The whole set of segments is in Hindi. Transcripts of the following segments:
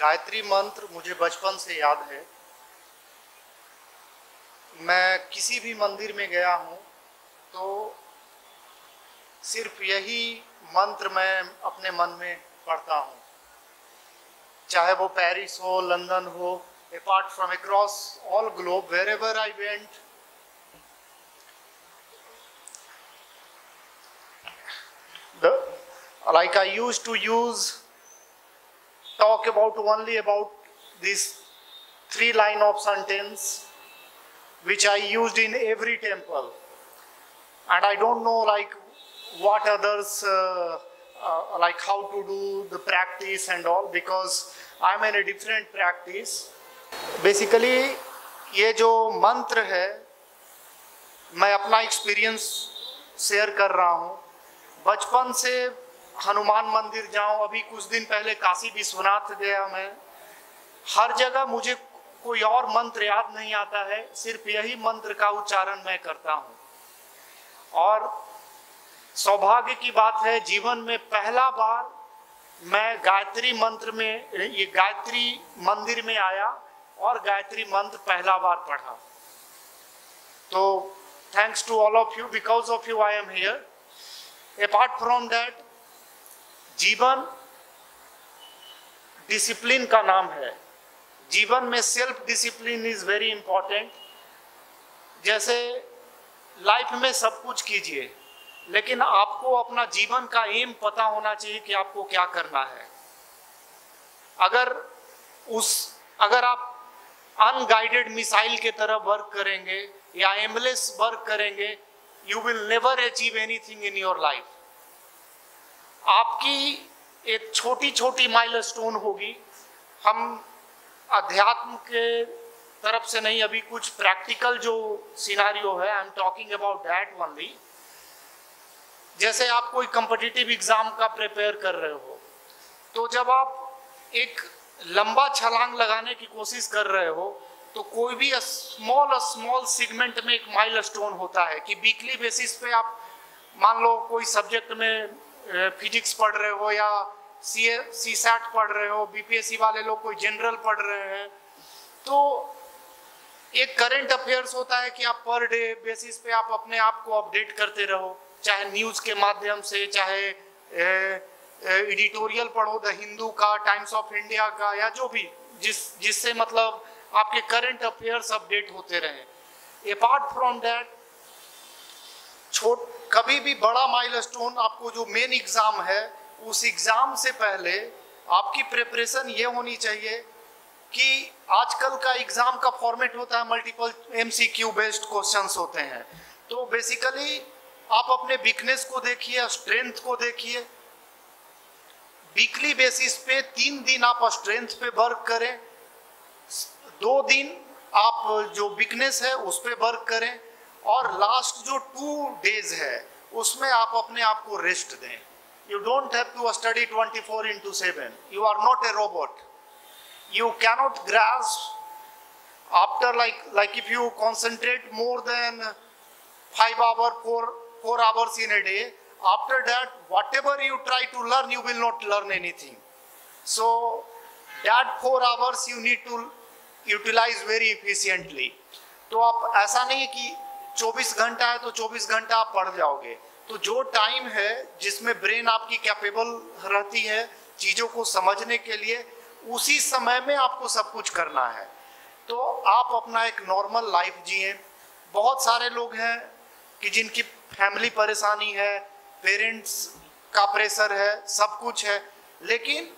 गायत्री मंत्र मुझे बचपन से याद है। मैं किसी भी मंदिर में गया हूँ तो सिर्फ यही मंत्र मैं अपने मन में पढ़ता हूँ, चाहे वो पेरिस हो, लंदन हो, apart from across all globe, wherever I went, like I used to talk only about this 3 line of sentence which I used in every temple, and I don't know like what others like how to do the practice and all, because I'm in a different practice. Basically ये जो मंत्र है मैं अपना एक्सपीरियंस शेयर कर रहा हूँ। बचपन से हनुमान मंदिर जाऊं, अभी कुछ दिन पहले काशी विश्वनाथ गया मैं, हर जगह मुझे कोई और मंत्र याद नहीं आता है, सिर्फ यही मंत्र का उच्चारण मैं करता हूं। और सौभाग्य की बात है, जीवन में पहला बार मैं गायत्री मंत्र में, ये गायत्री मंदिर में आया और गायत्री मंत्र पहला बार पढ़ा। तो thanks to all of you, because of you I am here. Apart from that, जीवन डिसिप्लिन का नाम है। जीवन में self discipline is very important. जैसे लाइफ में सब कुछ कीजिए, लेकिन आपको अपना जीवन का एम पता होना चाहिए कि आपको क्या करना है। अगर आप अनगाइडेड मिसाइल के तरह वर्क करेंगे या एमलेस वर्क करेंगे, you will never achieve anything in your life. आपकी एक छोटी छोटी माइलस्टोन होगी। हम अध्यात्म के तरफ से नहीं, अभी कुछ प्रैक्टिकल जो सिनारियो है, I am talking about that only. जैसे आप कोई कॉम्पिटिटिव एग्जाम का प्रिपेयर कर रहे हो, तो जब आप एक लंबा छलांग लगाने की कोशिश कर रहे हो तो कोई भी स्मॉल सेगमेंट में एक माइलस्टोन होता है कि वीकली बेसिस पे आप मान लो कोई सब्जेक्ट में फिजिक्स पढ़ रहे हो या सीसैट पढ़ रहे हो, बीपीएससी वाले लोग कोई जनरल पढ़ रहे हैं, तो एक करंट अफेयर्स होता है कि आप पर डे बेसिस पे आप अपने आप को अपडेट करते रहो, चाहे न्यूज़ के माध्यम से, चाहे एडिटोरियल पढ़ो द हिंदू का, टाइम्स ऑफ इंडिया का, या जो भी जिससे मतलब आपके करंट अफेयर्स अपडेट होते रहे। अपार्ट फ्रॉम दैट, कभी भी बड़ा माइलस्टोन, आपको जो मेन एग्जाम है उस एग्जाम से पहले आपकी प्रिपरेशन ये होनी चाहिए कि आजकल का एग्जाम का फॉर्मेट होता है मल्टीपल एमसीक्यू बेस्ड क्वेश्चंस होते हैं। तो बेसिकली आप अपने वीकनेस को देखिए, स्ट्रेंथ को देखिए। वीकली बेसिस पे 3 दिन आप स्ट्रेंथ पे वर्क करें, 2 दिन आप जो वीकनेस है उस पे वर्क करें, और लास्ट जो 2 डेज है उसमें आप अपने आप को रेस्ट दें। You don't have to study 24/7। You are not a robot. You cannot grasp after like if you concentrate more than 5 hours, 4 hours in a day, after that whatever you try to learn, you will not learn anything. So that 4 hours you need to utilize very efficiently. तो आप ऐसा नहीं कि 24 घंटा है तो 24 घंटा आप पढ़ जाओगे। तो जो टाइम है जिसमें ब्रेन आपकी कैपेबल रहती है चीज़ों को समझने के लिए, उसी समय में आपको सब कुछ करना है। तो आप अपना एक नॉर्मल लाइफ जिए। बहुत सारे लोग हैं कि जिनकी फैमिली परेशानी है, पेरेंट्स का प्रेशर है, सब कुछ है, लेकिन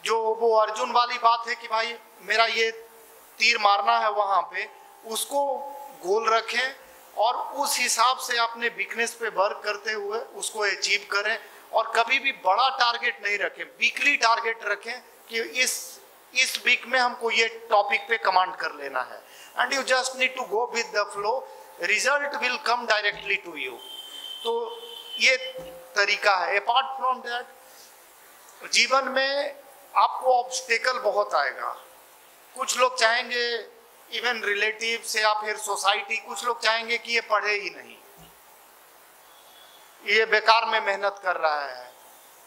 जो वो अर्जुन वाली बात है कि भाई मेरा ये तीर मारना है वहाँ पे, उसको गोल रखें और उस हिसाब से अपने वीकनेस पे वर्क करते हुए उसको अचीव करें। और कभी भी बड़ा टारगेट नहीं रखें, वीकली टारगेट रखें कि इस वीक में हमको ये टॉपिक पे कमांड कर लेना है, and you just need to go with the flow, result will come directly to you. तो ये तरीका है। अपार्ट फ्रॉम दैट, जीवन में आपको ऑब्स्टेकल बहुत आएगा। कुछ लोग चाहेंगे, इवन रिलेटिव से या फिर सोसाइटी, कुछ लोग चाहेंगे कि ये पढ़े ही नहीं, ये बेकार में मेहनत कर रहा है।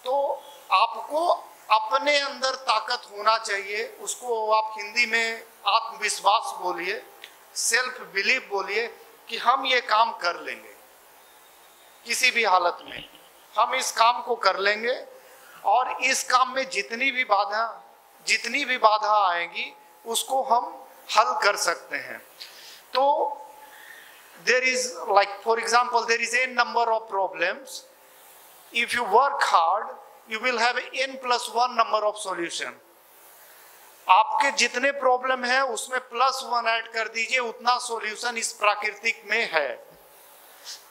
तो आपको अपने अंदर ताकत होना चाहिए, उसको आप हिंदी में आत्मविश्वास बोलिए, सेल्फ बिलीव बोलिए कि हम ये काम कर लेंगे, किसी भी हालत में हम इस काम को कर लेंगे और इस काम में जितनी भी बाधा आएगी उसको हम हल कर सकते हैं। तो there is, like for example, there is n number of problems. If you work hard, you will have n+1 number of solution. आपके जितने प्रॉब्लम है उसमें +1 ऐड कर दीजिए, उतना सॉल्यूशन इस प्राकृतिक में है।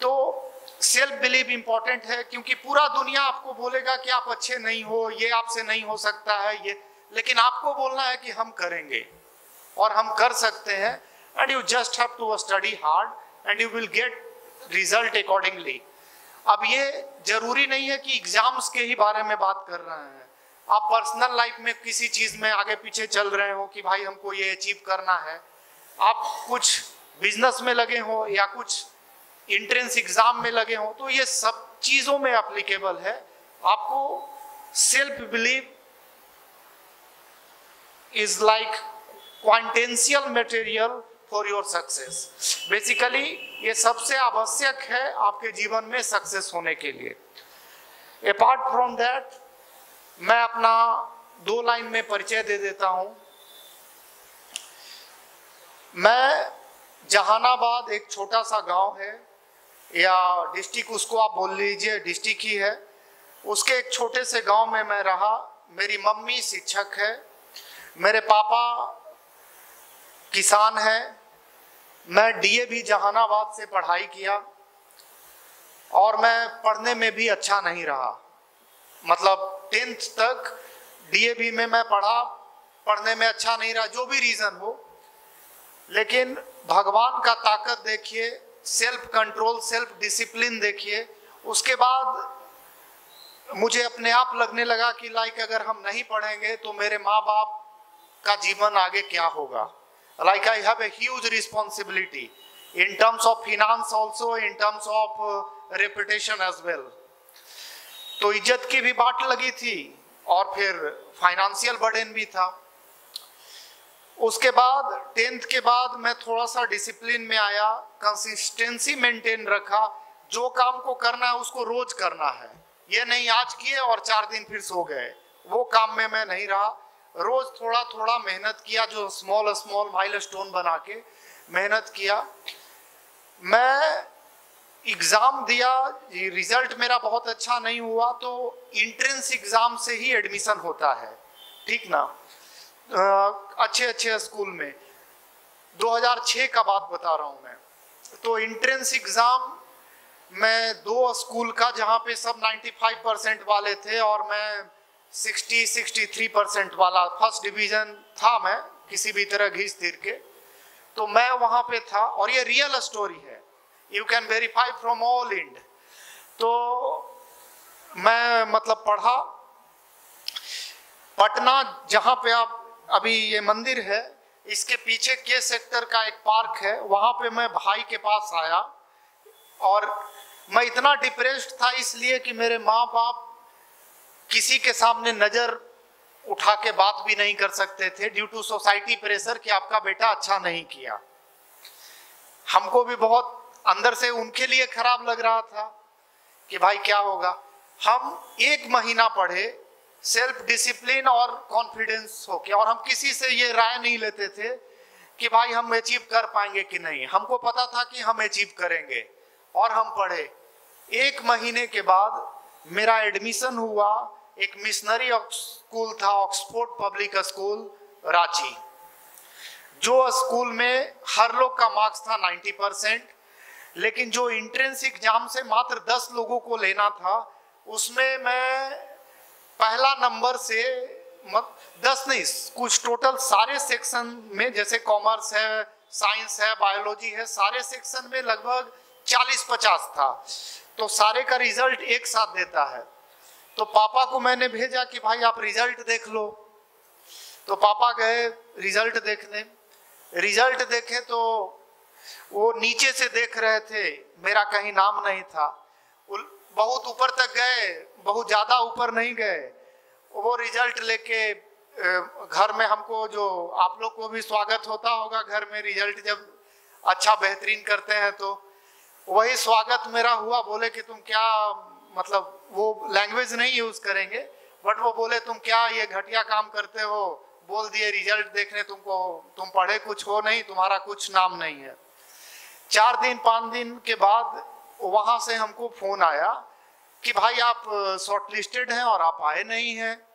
तो सेल्फ बिलीव इंपॉर्टेंट है, क्योंकि पूरा दुनिया आपको बोलेगा कि आप अच्छे नहीं हो, ये आपसे नहीं हो सकता है ये, लेकिन आपको बोलना है कि हम करेंगे और हम कर सकते हैं। And you just have to study hard and you will get result accordingly. अब ये जरूरी नहीं है कि एग्जाम्स के ही बारे में बात कर रहे हैं, आप पर्सनल लाइफ में किसी चीज में आगे पीछे चल रहे हो कि भाई हमको ये अचीव करना है, आप कुछ बिजनेस में लगे हो या कुछ एंट्रेंस एग्जाम में लगे हो, तो ये सब चीजों में एप्लीकेबल है। आपको self believe is like quintessential material for your success. Basically ये सबसे आवश्यक है आपके जीवन में सक्सेस होने के लिए। अपार्ट फ्रॉम दैट, मैं अपना 2 लाइन में परिचय दे देता हूं। मैं जहानाबाद, एक छोटा सा गांव है या डिस्ट्रिक्ट उसको आप बोल लीजिए, डिस्ट्रिक्ट ही है, उसके एक छोटे से गांव में मैं रहा। मेरी मम्मी शिक्षक है, मेरे पापा किसान है। मैं डीएवी जहानाबाद से पढ़ाई किया और मैं पढ़ने में भी अच्छा नहीं रहा, मतलब 10th तक डीएवी में मैं पढ़ा, पढ़ने में अच्छा नहीं रहा, जो भी रीजन हो। लेकिन भगवान का ताकत देखिए, सेल्फ कंट्रोल, सेल्फ डिसिप्लिन देखिए। उसके बाद मुझे अपने आप लगने लगा कि लाइक अगर हम नहीं पढ़ेंगे तो मेरे माँ बाप का जीवन आगे क्या होगा। Like I have a huge responsibility in terms of finance also, in terms of reputation as well. तो इज्जत की भी बात लगी थी और फिर फाइनेंशियल बर्डन भी था। उसके बाद 10th के बाद मैं थोड़ा सा डिसिप्लिन में आया, कंसिस्टेंसी मेंटेन रखा। जो काम को करना है उसको रोज करना है, ये नहीं आज किए और 4 दिन फिर सो गए, वो काम में मैं नहीं रहा। रोज थोड़ा थोड़ा मेहनत किया, जो स्मॉल माइलस्टोन बना के मेहनत किया। मैं एग्जाम दिया, रिजल्ट मेरा बहुत अच्छा नहीं हुआ, तो एंट्रेंस एग्जाम से ही एडमिशन होता है, ठीक ना, अच्छे स्कूल में। 2006 का बात बता रहा हूं मैं। तो एंट्रेंस एग्जाम मैं 2 स्कूल का, जहां पे सब 95% वाले थे और मैं 63% वाला, फर्स्ट डिवीजन था मैं, किसी भी तरह घिस तीर के, तो मैं वहां पे था। और ये रियल स्टोरी है, you can verify from all end. तो मैं मतलब पढ़ा, पटना जहां पे आप अभी ये मंदिर है, इसके पीछे के सेक्टर का एक पार्क है, वहां पे मैं भाई के पास आया। और मैं इतना डिप्रेस्ड था इसलिए कि मेरे माँ बाप किसी के सामने नजर उठा के बात भी नहीं कर सकते थे, ड्यू टू सोसाइटी प्रेशर कि आपका बेटा अच्छा नहीं किया। हमको भी बहुत अंदर से उनके लिए खराब लग रहा था कि भाई क्या होगा। हम 1 महीना पढ़े सेल्फ डिसिप्लिन और कॉन्फिडेंस होके, और हम किसी से ये राय नहीं लेते थे कि भाई हम अचीव कर पाएंगे कि नहीं। हमको पता था कि हम अचीव करेंगे और हम पढ़े। 1 महीने के बाद मेरा एडमिशन हुआ एक मिशनरी स्कूल था, ऑक्सफोर्ड पब्लिक स्कूल रांची, जो स्कूल में हर लोग का मार्क्स था 90%, लेकिन जो एंट्रेंस एग्जाम से मात्र 10 लोगों को लेना था, उसमें मैं पहला नंबर से 10 नहीं, कुछ टोटल सारे सेक्शन में, जैसे कॉमर्स है, साइंस है, बायोलॉजी है, सारे सेक्शन में लगभग 40-50 था। तो सारे का रिजल्ट एक साथ देता है। तो पापा को मैंने भेजा कि भाई आप रिजल्ट देख लो। तो पापा गए रिजल्ट देखने। रिजल्ट देखे तो वो नीचे से देख रहे थे, मेरा कहीं नाम नहीं था। बहुत ऊपर तक गए, बहुत ज्यादा ऊपर नहीं गए। वो रिजल्ट लेके घर में हमको, जो आप लोग को भी स्वागत होता होगा घर में रिजल्ट जब अच्छा बेहतरीन करते हैं, तो वही स्वागत मेरा हुआ। बोले कि तुम क्या, मतलब वो लैंग्वेज नहीं यूज करेंगे, बट वो बोले तुम क्या ये घटिया काम करते हो, बोल दिए रिजल्ट देखने तुमको, तुम पढ़े कुछ हो नहीं, तुम्हारा कुछ नाम नहीं है। 4 दिन 5 दिन के बाद वहां से हमको फोन आया कि भाई आप शॉर्टलिस्टेड हैं और आप आए नहीं हैं।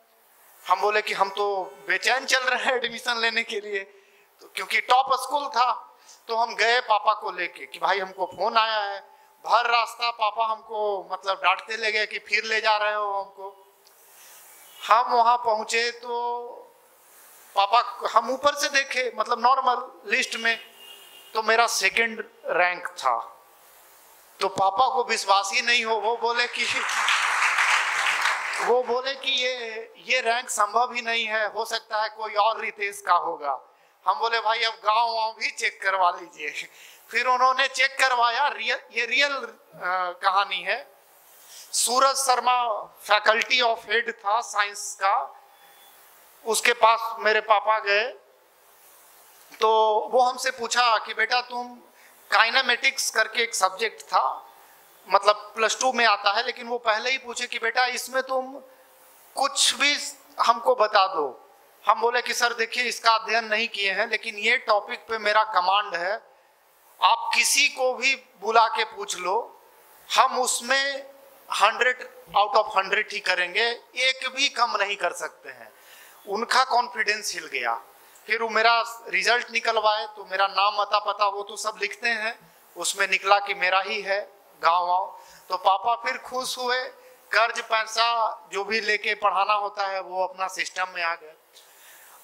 हम बोले कि हम तो बेचैन चल रहे हैं एडमिशन लेने के लिए, तो क्योंकि टॉप स्कूल था। तो हम गए पापा को लेके कि भाई हमको फोन आया है। भर रास्ता पापा हमको मतलब डांटते ले गए कि फिर ले जा रहे हो हमको। हम वहां पहुंचे तो पापा, हम ऊपर से देखे मतलब नॉर्मल लिस्ट में, तो मेरा 2nd रैंक था। तो पापा को विश्वास ही नहीं हो, वो बोले कि ये रैंक संभव ही नहीं है, हो सकता है कोई और रितेश का होगा। हम बोले भाई अब गांव भी चेक करवा लीजिए। फिर उन्होंने चेक करवाया, ये रियल कहानी है। Suraj Sharma faculty of head था साइंस का, उसके पास मेरे पापा गए। तो वो हमसे पूछा कि बेटा तुम, काइनेमेटिक्स करके एक सब्जेक्ट था, मतलब +2 में आता है, लेकिन वो पहले ही पूछे कि बेटा इसमें तुम कुछ भी हमको बता दो। हम बोले कि सर देखिए इसका अध्ययन नहीं किए हैं, लेकिन ये टॉपिक पे मेरा कमांड है, आप किसी को भी बुला के पूछ लो, हम उसमें 100 आउट ऑफ 100 ही करेंगे, एक भी कम नहीं कर सकते हैं। उनका कॉन्फिडेंस हिल गया। फिर वो मेरा रिजल्ट निकलवाए, तो मेरा नाम अता पता वो तो सब लिखते हैं, उसमें निकला कि मेरा ही है गाँव वाँव। तो पापा फिर खुश हुए, कर्ज पैसा जो भी लेके पढ़ाना होता है वो अपना सिस्टम में आ गए।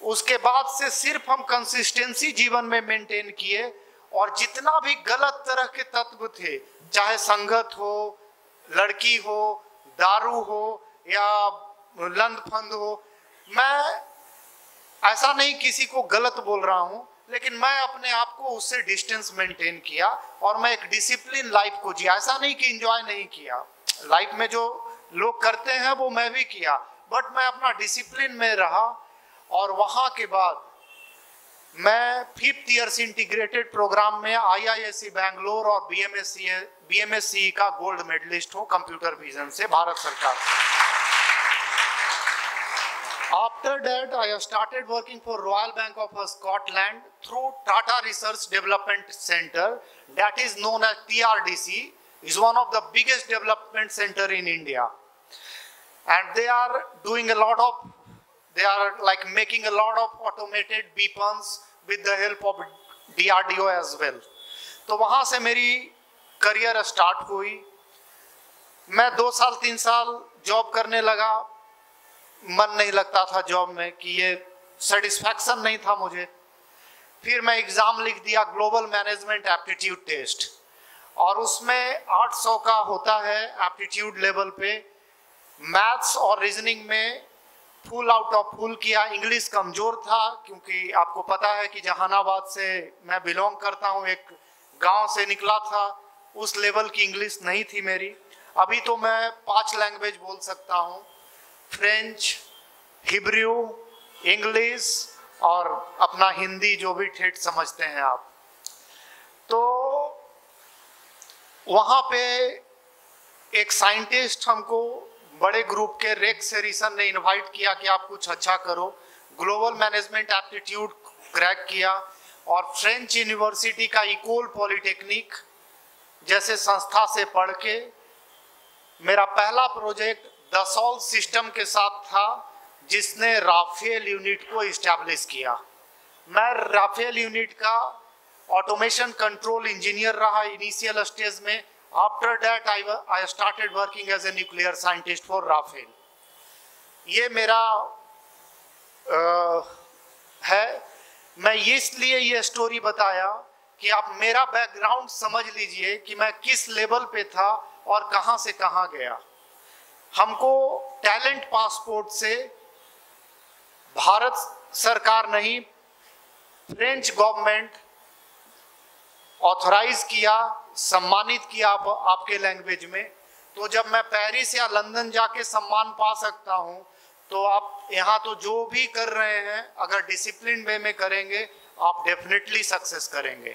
उसके बाद से सिर्फ हम कंसिस्टेंसी जीवन में मेंटेन किए, और जितना भी गलत तरह के तत्व थे, चाहे संगत हो, लड़की हो, दारू हो या लंद फंद हो, मैं ऐसा नहीं किसी को गलत बोल रहा हूं, लेकिन मैं अपने आप को उससे डिस्टेंस मेंटेन किया और मैं एक डिसिप्लिन लाइफ को जिया। ऐसा नहीं कि एंजॉय नहीं किया, लाइफ में जो लोग करते हैं वो मैं भी किया, बट मैं अपना डिसिप्लिन में रहा। और वहां के बाद मैं 5th ईयर्स इंटीग्रेटेड प्रोग्राम में IISc बैंगलोर और BMSc का गोल्ड मेडलिस्ट हूँ कंप्यूटर विजन से, भारत सरकार से। After that, I have started working for Royal Bank of Scotland through Tata Research Development Center, that is known as TRDC, is one of the biggest development center in India, and they are doing a lot of, they are like making a lot of automated weapons with the help of DRDO as well. तो वहाँ से मेरी करियर स्टार्ट हुई। मैं 2 साल 3 साल जॉब करने लगा, मन नहीं लगता था जॉब में, कि ये सेटिस्फैक्शन नहीं था मुझे। फिर मैं एग्ज़ाम लिख दिया, ग्लोबल मैनेजमेंट एप्टीट्यूड टेस्ट, और उसमें 800 का होता है एप्टीट्यूड लेवल पे। मैथ्स और रीजनिंग में फुल आउट ऑफ फुल किया। इंग्लिश कमज़ोर था, क्योंकि आपको पता है कि जहानाबाद से मैं बिलोंग करता हूँ, एक गांव से निकला था, उस लेवल की इंग्लिश नहीं थी मेरी। अभी तो मैं 5 लैंग्वेज बोल सकता हूँ, फ्रेंच, हिब्रू, इंग्लिश और अपना हिंदी, जो भी ठेठ समझते हैं आप। तो वहाँ पे एक साइंटिस्ट हमको बड़े ग्रुप के रेक्स हैरिसन ने इनवाइट किया कि आप कुछ अच्छा करो। ग्लोबल मैनेजमेंट एप्टीट्यूड क्रैक किया, और फ्रेंच यूनिवर्सिटी का इकोल पॉलिटेक्निक जैसे संस्था से पढ़ के मेरा पहला प्रोजेक्ट दसॉल्ट सिस्टम के साथ था, जिसने राफेल यूनिट को इस्टेब्लिश किया। मैं राफेल यूनिट का ऑटोमेशन कंट्रोल इंजीनियर रहा इनिशियल स्टेज में। After that I started working as a nuclear scientist for Rafael. ये मेरा है। मैं इसलिए ये स्टोरी बताया कि आप मेरा बैकग्राउंड समझ लीजिए कि मैं किस लेवल पे था और कहां से कहां गया। हमको टैलेंट पासपोर्ट से भारत सरकार नहीं, फ्रेंच गवर्नमेंट ऑथराइज किया, सम्मानित किया आपके लैंग्वेज में। तो जब मैं पेरिस या लंदन जाके सम्मान पा सकता हूं, तो आप यहाँ तो जो भी कर रहे हैं अगर डिसिप्लिन वे में करेंगे आप डेफिनेटली सक्सेस करेंगे।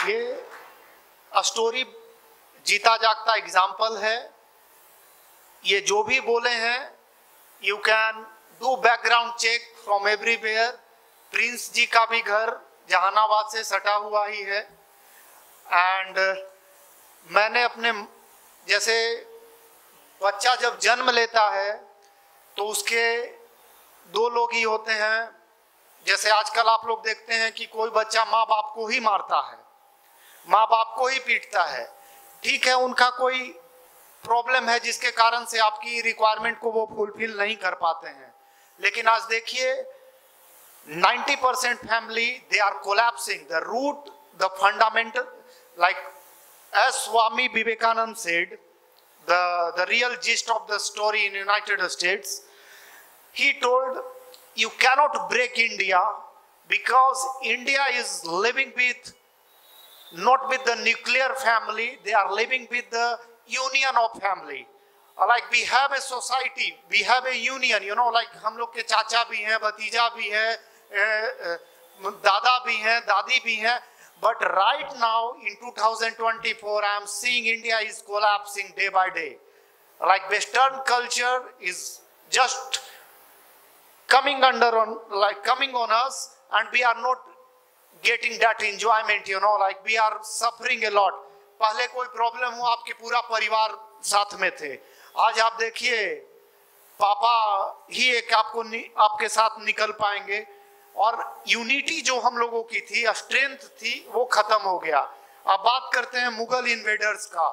ये स्टोरी जीता जागता एग्जाम्पल है। ये जो भी बोले हैं you can do background check from everywhere. Prince ji का भी घर जहानाबाद से सटा हुआ ही है। एंड मैंने अपने जैसे बच्चा जब जन्म लेता है तो उसके दो लोग ही होते हैं। जैसे आजकल आप लोग देखते हैं कि कोई बच्चा माँ बाप को ही मारता है, माँ बाप को ही पीटता है। ठीक है, उनका कोई प्रॉब्लम है जिसके कारण से आपकी रिक्वायरमेंट को वो फुलफिल नहीं कर पाते हैं। लेकिन आज देखिए 90% family they are collapsing. The root, the fundamental, like as Swami Vivekananda said, the real gist of the story in United States, he told you cannot break India because India is living with not with the nuclear family, they are living with the union of family. Like we have a society, we have a union, you know, like हम लोग के चाचा भी हैं, भतीजा भी है, दादा भी हैं, दादी भी हैं। But right now in 2024 I am seeing India is collapsing day by day. Like Western culture is just coming on us, and we are not getting that enjoyment, you know, like we are suffering a lot. पहले कोई प्रॉब्लम हो आपके पूरा परिवार साथ में थे। आज आप देखिए पापा ही एक आपके साथ निकल पाएंगे। और यूनिटी जो हम लोगों की थी, स्ट्रेंथ थी, वो खत्म हो गया। अब बात करते हैं मुगल इन्वेडर्स का।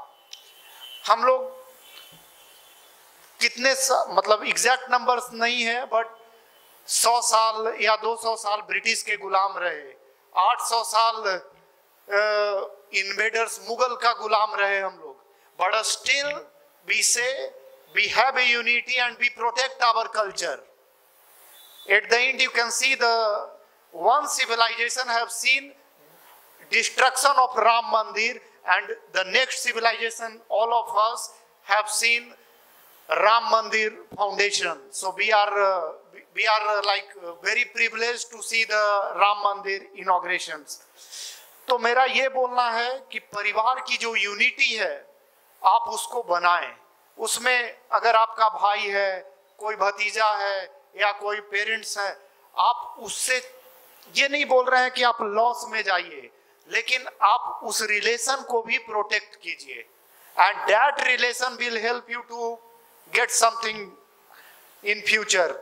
हम लोग कितने मतलब एग्जैक्ट नंबर्स नहीं है, बट 100 साल या 200 साल ब्रिटिश के गुलाम रहे, 800 साल इन्वेडर्स मुगल का गुलाम रहे हम लोग। But still we say we have a unity and we protect our culture. At the end you can see the one civilization have seen destruction of Ram Mandir, and the next civilization all of us have seen Ram Mandir foundation. So we are like very privileged to see the Ram Mandir inaugurations. तो मेरा ये बोलना है कि परिवार की जो यूनिटी है आप उसको बनाएं। उसमें अगर आपका भाई है, कोई भतीजा है या कोई पेरेंट्स है, आप उससे ये नहीं बोल रहे हैं कि आप लॉस में जाइए, लेकिन आप उस रिलेशन को भी प्रोटेक्ट कीजिए। And that relation will help you to get something in future.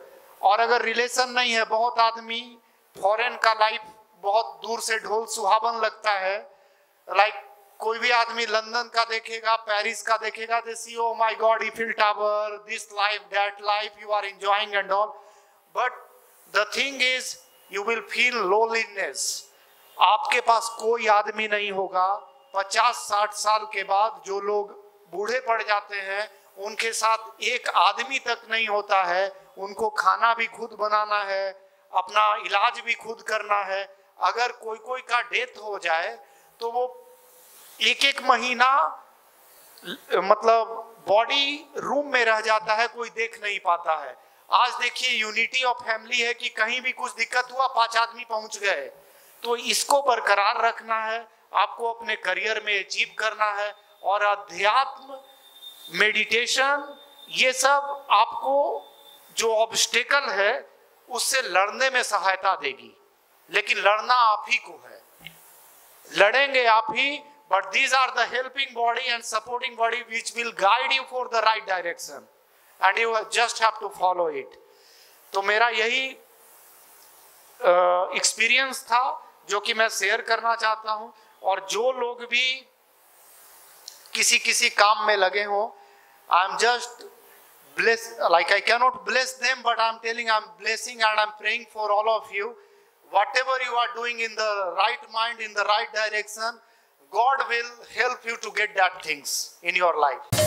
और अगर रिलेशन नहीं है, बहुत आदमी फॉरेन का लाइफ बहुत दूर से ढोल सुहावन लगता है। लाइक कोई भी आदमी लंदन का देखेगा, पेरिस का देखेगा, they see oh my god Eiffel tower, this life, that life you are enjoying and all. But the thing is you will feel loneliness. आपके पास कोई आदमी नहीं होगा। 50-60 साल के बाद जो लोग बूढ़े पड़ जाते हैं उनके साथ एक आदमी तक नहीं होता है। उनको खाना भी खुद बनाना है, अपना इलाज भी खुद करना है। अगर कोई का डेथ हो जाए तो वो एक महीना मतलब बॉडी रूम में रह जाता है, कोई देख नहीं पाता है। आज देखिए यूनिटी ऑफ फैमिली है कि कहीं भी कुछ दिक्कत हुआ 5 आदमी पहुंच गए। तो इसको बरकरार रखना है, आपको अपने करियर में अचीव करना है। और अध्यात्म, मेडिटेशन, ये सब आपको जो ऑब्स्टेकल है उससे लड़ने में सहायता देगी। लेकिन लड़ना आप ही को है, लड़ेंगे आप ही। But these are the helping body and supporting body which will guide you for the right direction, and you just have to follow it. तो मेरा यही एक्सपीरियंस था जो कि मैं शेयर करना चाहता हूँ। और जो लोग भी किसी काम में लगे हों, I am just blessed, like I cannot bless them, but I am telling, I am blessing and I am praying for all of you. Whatever you are doing in the right mind, in the right direction, God will help you to get that things in your life.